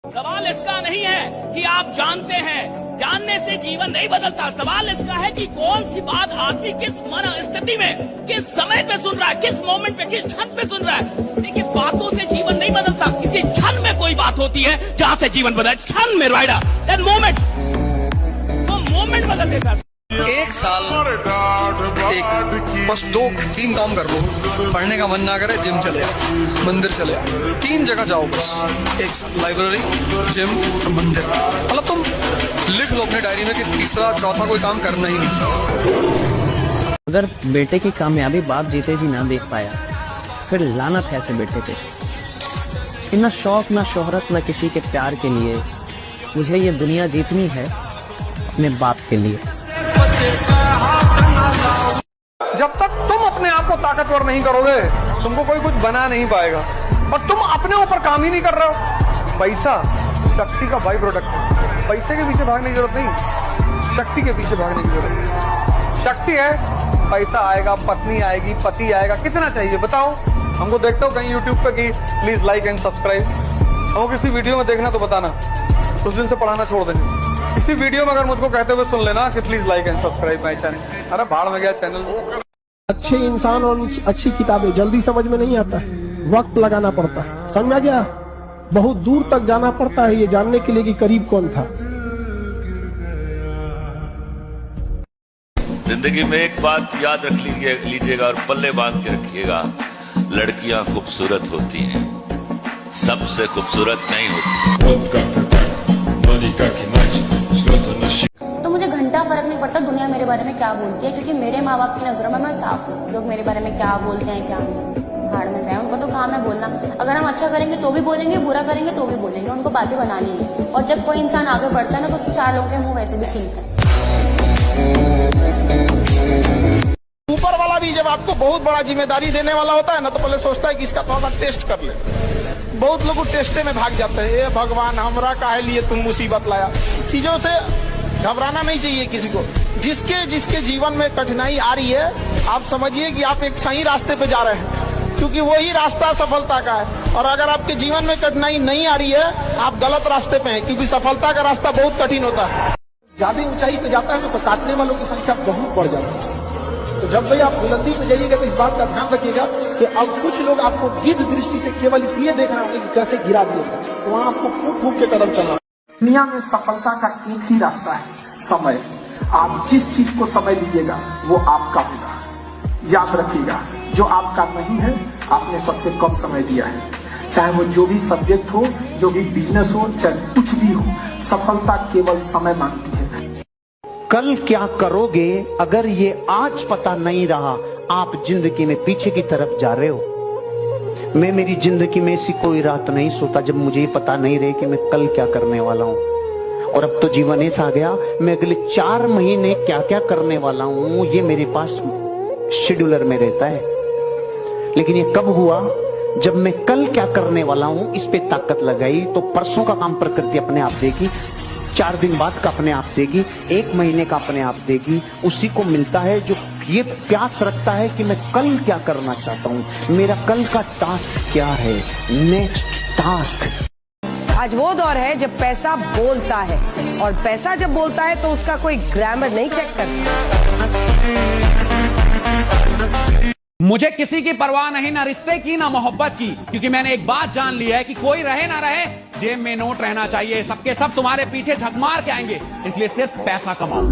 सवाल इसका नहीं है कि आप जानते हैं, जानने से जीवन नहीं बदलता। सवाल इसका है कि कौन सी बात आदमी किस मन स्थिति में, किस समय पे सुन रहा है, किस मोमेंट पे, किस क्षण पे सुन रहा है। देखिए, बातों से जीवन नहीं बदलता, किसी क्षण में कोई बात होती है जहाँ से जीवन बदला। क्षण में राइडा दैट मोमेंट, वो मोमेंट बदल देता है। एक साल बस 2-3 काम कर लो, पढ़ने का मन ना करे जिम चले जाओ, मंदिर चले जाओ, 3 जगह जाओ बस, एक लाइब्रेरी, जिम और मंदिर। मतलब तुम लिख लो अपनी डायरी में कि तीसरा चौथा कोई काम करना ही नहीं। अगर बेटे की कामयाबी बाप जीते जी ना देख पाया, फिर लानत है ऐसे बेटे पे। इतना शौक ना शोहरत ना किसी के प्यार के लिए, मुझे ये दुनिया जीतनी है अपने बाप के लिए। जब तक तुम अपने आप को ताकतवर नहीं करोगे, तुमको कोई कुछ बना नहीं पाएगा। और तुम अपने ऊपर काम ही नहीं कर रहे हो। पैसा शक्ति का बाई प्रोडक्ट है। पैसे के पीछे भागने की जरूरत नहीं, शक्ति के पीछे भागने की जरूरत है। शक्ति है, पैसा आएगा, पत्नी आएगी, पति आएगा, कितना चाहिए बताओ। हमको देखते हो कहीं यूट्यूब पे कि प्लीज लाइक एंड सब्सक्राइब। हमको किसी वीडियो में देखना तो बताना, उस दिन से पढ़ाना छोड़ देना। इसी वीडियो में अगर मुझको कहते हुए सुन लेना कि please like and subscribe my channel. अरे भाड़ में गया चैनल। अच्छे इंसान और अच्छी किताबें जल्दी समझ में नहीं आता, वक्त लगाना पड़ता है। समझ आ गया? बहुत दूर तक जाना पड़ता है ये जानने के लिए कि करीब कौन था। जिंदगी में एक बात याद रख लीजिएगा और पल्ले बांध के रखिएगा, लड़कियां खूबसूरत होती हैं, सबसे खूबसूरत नहीं होती। तो मुझे घंटा फर्क नहीं पड़ता दुनिया मेरे बारे में क्या बोलती है, क्योंकि मेरे माँ बाप की नजरों में मैं साफ हूँ। लोग मेरे बारे में क्या बोलते हैं, क्या भाड़ में जाए, उनको तो काम है बोलना। अगर हम अच्छा करेंगे तो भी बोलेंगे, बुरा करेंगे तो भी बोलेंगे, उनको बातें बनानी है। और जब कोई इंसान आगे बढ़ता है ना, तो 4 लोगों के मुंह वैसे भी खुलते हैं। ऊपर वाला भी जब आपको बहुत बड़ा जिम्मेदारी देने वाला होता है ना, तो पहले सोचता है कि इसका थोड़ा सा टेस्ट कर ले। बहुत लोग टेस्टे में भाग जाते हैं। ये भगवान, हमरा काहे लिए तुम मुसीबत लाया। चीजों से घबराना नहीं चाहिए किसी को। जिसके जीवन में कठिनाई आ रही है, आप समझिए कि आप एक सही रास्ते पे जा रहे हैं, क्योंकि वही रास्ता सफलता का है। और अगर आपके जीवन में कठिनाई नहीं आ रही है, आप गलत रास्ते पे हैं, क्योंकि सफलता का रास्ता बहुत कठिन होता है। ज्यादा ऊंचाई पे जाता है तो काटने वालों की संख्या बहुत बढ़ जाती है। तो जब भी आप बुलंदी पे जाइएगा तो इस बात का ध्यान रखिएगा कि अब कुछ लोग आपको गिद्ध दृष्टि से केवल इसलिए देख रहे होंगे कि कैसे गिरा दिया जाए, तो वहां आपको फूट फूट के कदम चलना। दुनिया में सफलता का एक ही रास्ता है, समय। आप जिस चीज को समय दीजिएगा वो आपका होगा। याद रखिएगा, जो आपका नहीं है आपने सबसे कम समय दिया है। चाहे वो जो भी सब्जेक्ट हो, जो भी बिजनेस हो, चाहे कुछ भी हो, सफलता केवल समय मांगती है। कल क्या करोगे अगर ये आज पता नहीं रहा, आप जिंदगी में पीछे की तरफ जा रहे हो। मैं मेरी जिंदगी में ऐसी कोई रात नहीं सोता जब मुझे ये पता नहीं रहे कि मैं कल क्या करने वाला हूं। और अब तो जीवन ऐसा आ गया, मैं अगले 4 महीने क्या क्या करने वाला हूं ये मेरे पास शेड्यूलर में रहता है। लेकिन ये कब हुआ? जब मैं कल क्या करने वाला हूं इस पे ताकत लगाई, तो परसों का काम प्रकृति अपने आप देगी, 4 दिन बाद का अपने आप देगी, 1 महीने का अपने आप देगी। उसी को मिलता है जो ये प्यास रखता है कि मैं कल क्या करना चाहता हूं, मेरा कल का टास्क क्या है, नेक्स्ट टास्क। आज वो दौर है जब पैसा बोलता है, और पैसा जब बोलता है तो उसका कोई ग्रामर नहीं चेक करता। मुझे किसी की परवाह नहीं, ना रिश्ते की ना मोहब्बत की, क्योंकि मैंने एक बात जान ली है कि कोई रहे ना रहे, जेब में नोट रहना चाहिए। सबके सब तुम्हारे पीछे झक मार के आएंगे, इसलिए सिर्फ पैसा कमाओ।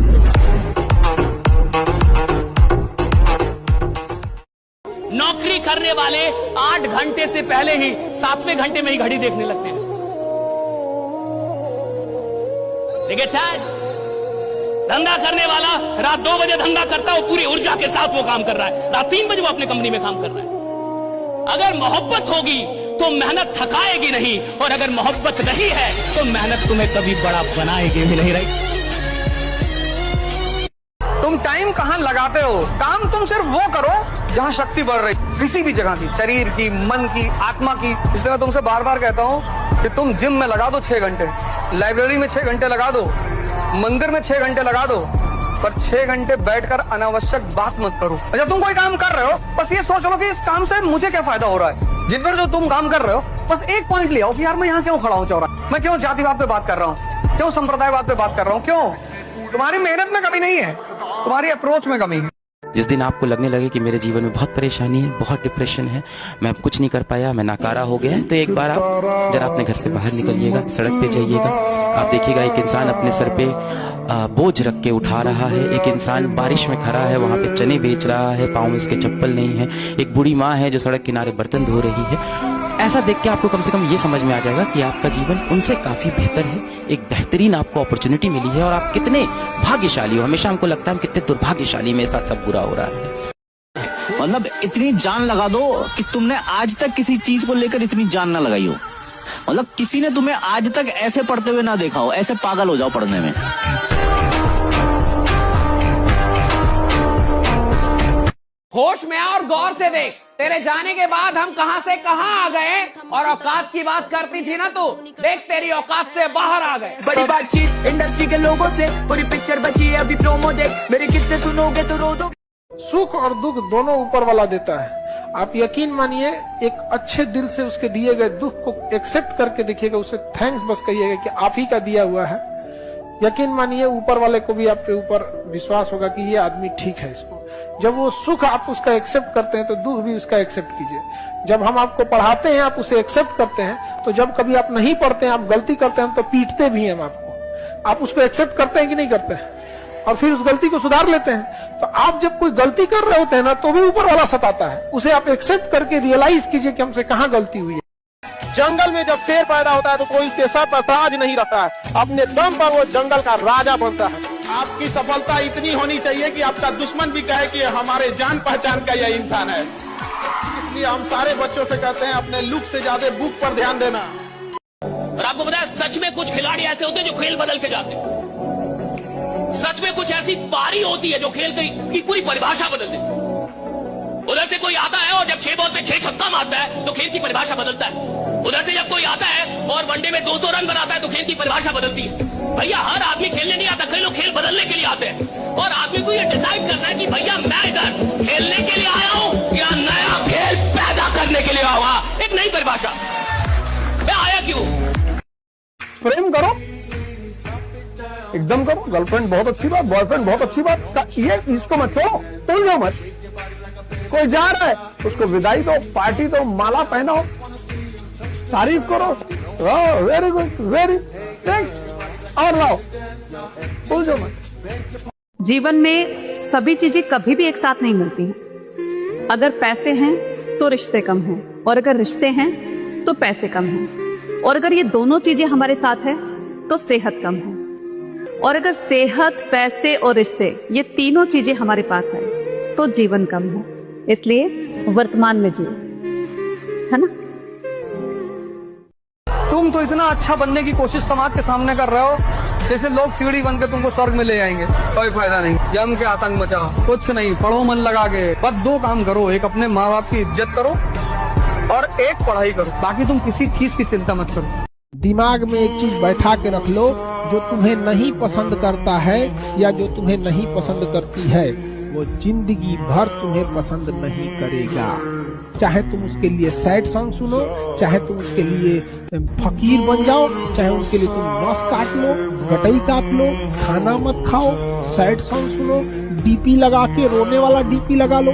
नौकरी करने वाले 8 घंटे से पहले ही 7वें घंटे में ही घड़ी देखने लगते हैं। धंधा करने वाला रात 2 बजे धंधा करता है, वो पूरी ऊर्जा के साथ वो काम कर रहा है। रात 3 बजे वो अपने कंपनी में काम कर रहा है। अगर मोहब्बत होगी तो मेहनत थकाएगी नहीं, और अगर मोहब्बत नहीं है तो मेहनत तुम्हें कभी बड़ा बनाएगी भी नहीं। रही तुम टाइम कहाँ लगाते हो? काम तुम सिर्फ वो करो जहाँ शक्ति बढ़ रही, किसी भी जगह की, शरीर की, मन की, आत्मा की। इसलिए मैं तुमसे बार बार कहता हूँ कि तुम जिम में लगा दो 6 घंटे, लाइब्रेरी में 6 घंटे लगा दो, मंदिर में 6 घंटे लगा दो, पर 6 घंटे बैठकर अनावश्यक बात मत करो। जब तुम कोई काम कर रहे हो, बस ये सोच लो कि इस काम से मुझे क्या फायदा हो रहा है। जिन पर जो तुम काम कर रहे हो बस एक पॉइंट ले आओ कि यार मैं यहाँ क्यों खड़ा हूँ चौराहे, मैं क्यों जातिवाद पे बात कर रहा हूँ, क्यों संप्रदायवाद पे बात कर रहा हूँ, क्यों? तुम्हारी मेहनत में कमी नहीं है, तुम्हारी अप्रोच में कमी है। जिस दिन आपको लगने लगे कि मेरे जीवन में बहुत परेशानी है, बहुत डिप्रेशन है, मैं कुछ नहीं कर पाया, मैं नाकारा हो गया, तो एक बार आप जरा अपने घर से बाहर निकलिएगा, सड़क पे जाइएगा, आप देखिएगा एक इंसान अपने सर पे बोझ रख के उठा रहा है, एक इंसान बारिश में खड़ा है, वहाँ पे चने बेच रहा है, पाँव में उसके चप्पल नहीं है, एक बूढ़ी माँ है जो सड़क किनारे बर्तन धो रही है। ऐसा देख के आपको कम से कम ये समझ में आ जाएगा कि आपका जीवन उनसे काफी बेहतर है, एक बेहतरीन आपको अपॉर्चुनिटी मिली है और आप कितने भाग्यशाली हो। हमेशा हमको लगता है हम कितने दुर्भाग्यशाली, मेरे साथ सब बुरा हो रहा है। मतलब इतनी जान लगा दो कि तुमने आज तक किसी चीज को लेकर इतनी जान ना लगाई हो, मतलब किसी ने तुम्हें आज तक ऐसे पढ़ते हुए ना देखा हो, ऐसे पागल हो जाओ पढ़ने में। होश में आ और गौर से देख, तेरे जाने के बाद हम कहां से कहां आ गए, और औकात की बात करती थी ना तू, देख तेरी औकात से बाहर आ गए। बड़ी बातचीत इंडस्ट्री के लोगों से, पूरी पिक्चर बची है अभी प्रोमो देख, मेरे किस्से सुनोगे तो रो दो। सुख और दुख दोनों ऊपर वाला देता है। आप यकीन मानिए, एक अच्छे दिल से उसके दिए गए दुख को एक्सेप्ट करके देखिएगा, उसे थैंक्स बस कहिएगा कि आप ही का दिया हुआ है। यकीन मानिए ऊपर वाले को भी आपके ऊपर विश्वास होगा कि ये आदमी ठीक है। इसको जब वो सुख आप उसका एक्सेप्ट करते हैं तो दुख भी उसका एक्सेप्ट कीजिए। जब हम आपको पढ़ाते हैं आप उसे एक्सेप्ट करते हैं, तो जब कभी आप नहीं पढ़ते हैं, आप गलती करते हैं, तो पीटते भी हैं हम आपको, आप उसको एक्सेप्ट करते हैं कि नहीं करते हैं, और फिर उस गलती को सुधार लेते हैं। तो आप जब कोई गलती कर रहे होते हैं ना, तो भी ऊपर वाला सताता है, उसे आप एक्सेप्ट करके रियलाइज कीजिए कि हमसे कहाँ गलती हुई है। जंगल में जब शेर पैदा होता है तो कोई उसके सर पर ताज नहीं रखता है, अपने दम पर वो जंगल का राजा बनता है। आपकी सफलता इतनी होनी चाहिए कि आपका दुश्मन भी कहे कि हमारे जान पहचान का यह इंसान है। इसलिए हम सारे बच्चों से कहते हैं अपने लुक से ज्यादा बुक पर ध्यान देना। और आपको पता है, सच में कुछ खिलाड़ी ऐसे होते हैं जो खेल बदल के जाते हैं। सच में कुछ ऐसी पारी होती है जो खेल की पूरी परिभाषा बदल देती है। उधर से कोई आता है और जब 6 बॉल पे 6 छक्का मारता है तो खेल की परिभाषा बदलता है। उधर से जब कोई आता है और वनडे में 200 रन बनाता है तो खेल की परिभाषा बदलती है। भैया हर आदमी खेलने नहीं आता, कई लोग खेल बदलने के लिए आते हैं, और आदमी को ये डिसाइड करना है कि भैया मैं इधर खेलने के लिए आया हूँ या नया खेल पैदा करने के लिए आया हूँ। एक नई परिभाषा, मैं आया क्यों? प्रेम करो, एकदम करो। गर्लफ्रेंड बहुत अच्छी बात, बॉयफ्रेंड बहुत अच्छी बात, ये इसको मत छोड़ो, तुम जाओ मत। कोई जा रहा है उसको विदाई दो, पार्टी दो, माला पहनाओ, तारीफ करो, वेरी गुड, वेरी थैंक्स, और लाओ, भूल जाओ मत। जीवन में सभी चीजें कभी भी एक साथ नहीं मिलती हैं। अगर पैसे हैं तो रिश्ते कम हैं, और अगर रिश्ते हैं तो पैसे कम हैं, और अगर ये दोनों चीजें हमारे साथ है तो सेहत कम है, और अगर सेहत, पैसे और रिश्ते ये तीनों चीजें हमारे पास है तो जीवन कम है। इसलिए वर्तमान में जियो, है ना। तुम तो इतना अच्छा बनने की कोशिश समाज के सामने कर रहे हो, जैसे लोग सीढ़ी बन के तुमको स्वर्ग में ले जाएंगे। कोई फायदा नहीं, जम के आतंक मचाओ, कुछ नहीं, पढ़ो मन लगा के। बस 2 काम करो, एक अपने माँ बाप की इज्जत करो और एक पढ़ाई करो, बाकी तुम किसी चीज की चिंता मत करो। दिमाग में एक चीज बैठा के रख लो, जो तुम्हें नहीं पसंद करता है या जो तुम्हें नहीं पसंद करती है, वो जिंदगी भर तुम्हें पसंद नहीं करेगा। चाहे तुम उसके लिए सैड सॉन्ग सुनो, चाहे तुम उसके लिए फकीर बन जाओ, चाहे उसके लिए तुम नस काट लो, गटई काट लो, खाना मत खाओ, सैड सॉन्ग सुनो, डीपी लगा के रोने वाला डीपी लगा लो,